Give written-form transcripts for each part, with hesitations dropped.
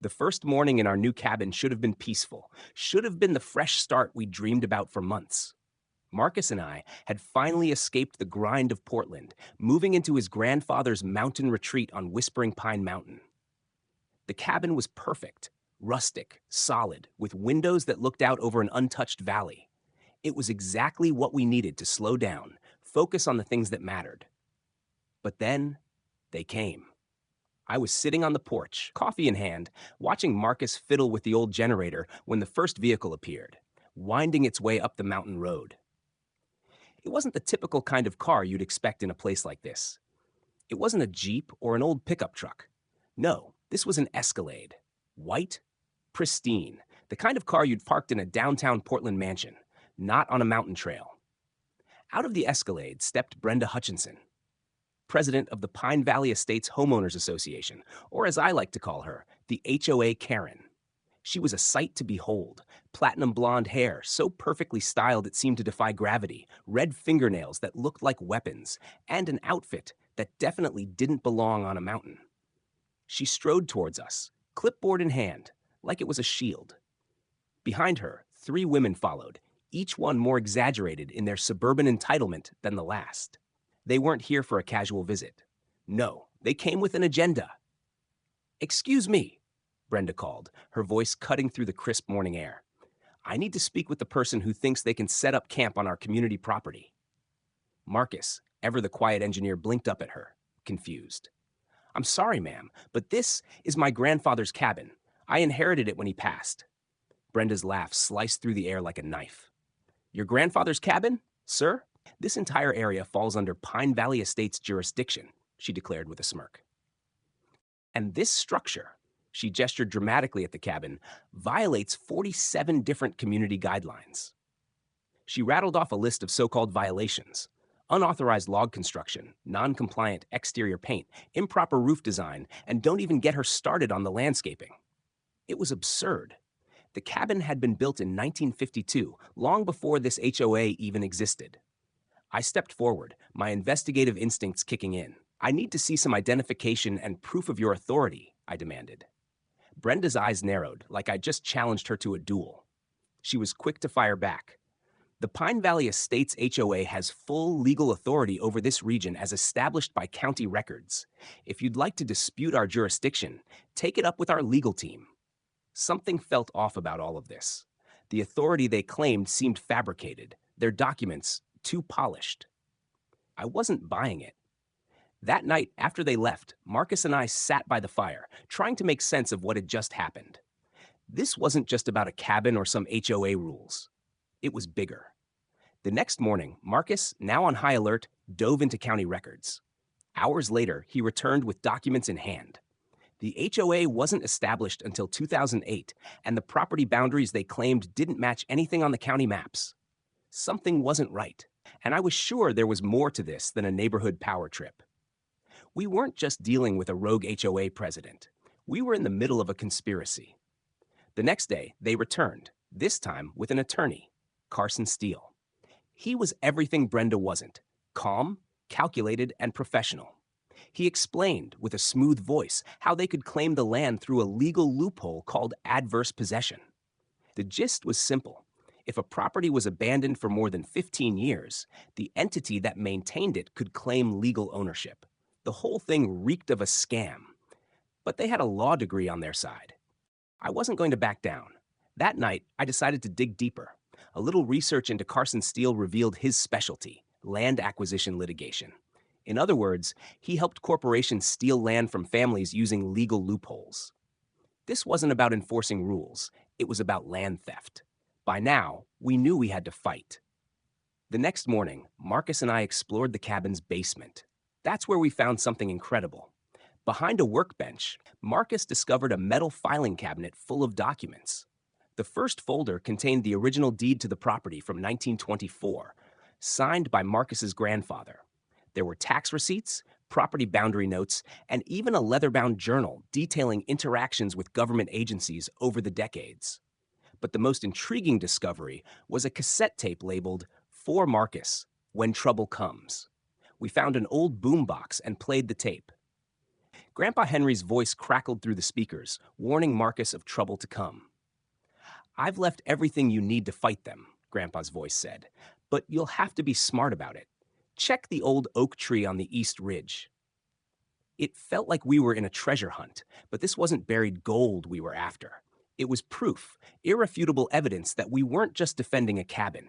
The first morning in our new cabin should have been peaceful, should have been the fresh start we dreamed about for months. Marcus and I had finally escaped the grind of Portland, moving into his grandfather's mountain retreat on Whispering Pine Mountain. The cabin was perfect, rustic, solid, with windows that looked out over an untouched valley. It was exactly what we needed to slow down, focus on the things that mattered. But then, they came. I was sitting on the porch, coffee in hand, watching Marcus fiddle with the old generator when the first vehicle appeared, winding its way up the mountain road. It wasn't the typical kind of car you'd expect in a place like this. It wasn't a Jeep or an old pickup truck. No, this was an Escalade. White, pristine, the kind of car you'd parked in a downtown Portland mansion, not on a mountain trail. Out of the Escalade stepped Brenda Hutchinson, president of the Pine Valley Estates Homeowners Association, or as I like to call her, the HOA Karen. She was a sight to behold. Platinum blonde hair, so perfectly styled it seemed to defy gravity, red fingernails that looked like weapons, and an outfit that definitely didn't belong on a mountain. She strode towards us, clipboard in hand, like it was a shield. Behind her, 3 women followed, each one more exaggerated in their suburban entitlement than the last. They weren't here for a casual visit. No, they came with an agenda. "Excuse me," Brenda called, her voice cutting through the crisp morning air. "I need to speak with the person who thinks they can set up camp on our community property." Marcus, ever the quiet engineer, blinked up at her, confused. "I'm sorry, ma'am, but this is my grandfather's cabin. I inherited it when he passed." Brenda's laugh sliced through the air like a knife. "Your grandfather's cabin, sir? This entire area falls under Pine Valley Estates jurisdiction," she declared with a smirk. "And this structure," she gestured dramatically at the cabin, "violates 47 different community guidelines." She rattled off a list of so-called violations: unauthorized log construction, non-compliant exterior paint, improper roof design, and don't even get her started on the landscaping. It was absurd. The cabin had been built in 1952, long before this HOA even existed. I stepped forward, my investigative instincts kicking in. "I need to see some identification and proof of your authority," I demanded. Brenda's eyes narrowed, like I'd just challenged her to a duel. She was quick to fire back. "The Pine Valley Estates HOA has full legal authority over this region as established by county records. If you'd like to dispute our jurisdiction, take it up with our legal team." Something felt off about all of this. The authority they claimed seemed fabricated, their documents too polished. I wasn't buying it. That night, after they left, Marcus and I sat by the fire, trying to make sense of what had just happened. This wasn't just about a cabin or some HOA rules. It was bigger. The next morning, Marcus, now on high alert, dove into county records. Hours later, he returned with documents in hand. The HOA wasn't established until 2008, and the property boundaries they claimed didn't match anything on the county maps. Something wasn't right, and I was sure there was more to this than a neighborhood power trip. We weren't just dealing with a rogue HOA president. We were in the middle of a conspiracy. The next day, they returned, this time with an attorney, Carson Steele. He was everything Brenda wasn't: calm, calculated, and professional. He explained, with a smooth voice, how they could claim the land through a legal loophole called adverse possession. The gist was simple. If a property was abandoned for more than 15 years, the entity that maintained it could claim legal ownership. The whole thing reeked of a scam. But they had a law degree on their side. I wasn't going to back down. That night, I decided to dig deeper. A little research into Carson Steele revealed his specialty: land acquisition litigation. In other words, he helped corporations steal land from families using legal loopholes. This wasn't about enforcing rules. It was about land theft. By now, we knew we had to fight. The next morning, Marcus and I explored the cabin's basement. That's where we found something incredible. Behind a workbench, Marcus discovered a metal filing cabinet full of documents. The first folder contained the original deed to the property from 1924, signed by Marcus's grandfather. There were tax receipts, property boundary notes, and even a leather-bound journal detailing interactions with government agencies over the decades. But the most intriguing discovery was a cassette tape labeled "For Marcus, When Trouble Comes." We found an old boombox and played the tape. Grandpa Henry's voice crackled through the speakers, warning Marcus of trouble to come. I've left everything you need to fight them, Grandpa's voice said, but you'll have to be smart about it. Check the old oak tree on the East Ridge. It felt like we were in a treasure hunt, but this wasn't buried gold we were after. It was proof, irrefutable evidence that we weren't just defending a cabin.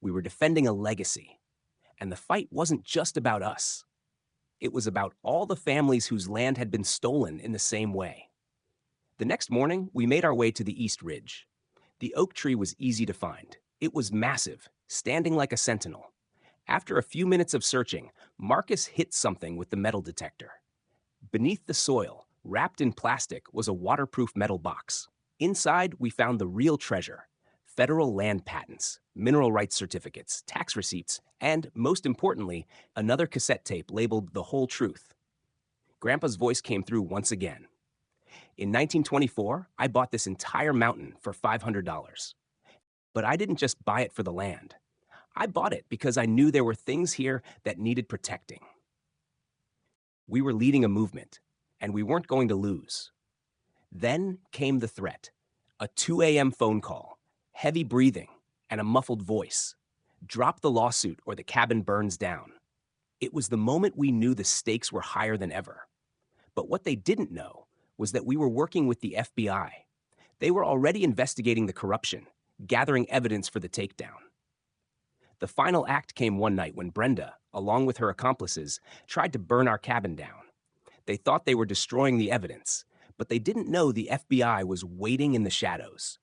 We were defending a legacy. And the fight wasn't just about us. It was about all the families whose land had been stolen in the same way. The next morning, we made our way to the East Ridge. The oak tree was easy to find. It was massive, standing like a sentinel. After a few minutes of searching, Marcus hit something with the metal detector. Beneath the soil, wrapped in plastic, was a waterproof metal box. Inside, we found the real treasure: federal land patents, mineral rights certificates, tax receipts, and, most importantly, another cassette tape labeled "The Whole Truth." Grandpa's voice came through once again. In 1924, I bought this entire mountain for $500. But I didn't just buy it for the land. I bought it because I knew there were things here that needed protecting. We were leading a movement, and we weren't going to lose. Then came the threat: a 2 a.m. phone call, heavy breathing, and a muffled voice. Drop the lawsuit or the cabin burns down. It was the moment we knew the stakes were higher than ever. But what they didn't know was that we were working with the FBI. They were already investigating the corruption, gathering evidence for the takedown. The final act came one night when Brenda, along with her accomplices, tried to burn our cabin down. They thought they were destroying the evidence, but they didn't know the FBI was waiting in the shadows.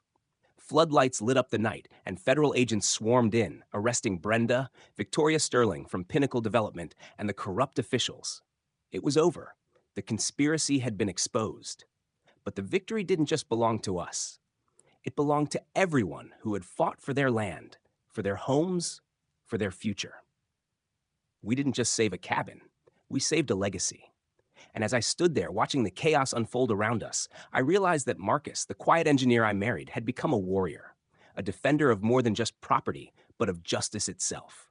Floodlights lit up the night, and federal agents swarmed in, arresting Brenda, Victoria Sterling from Pinnacle Development, and the corrupt officials. It was over. The conspiracy had been exposed. But the victory didn't just belong to us. It belonged to everyone who had fought for their land, for their homes, for their future. We didn't just save a cabin. We saved a legacy. And as I stood there watching the chaos unfold around us, I realized that Marcus, the quiet engineer I married, had become a warrior, a defender of more than just property, but of justice itself.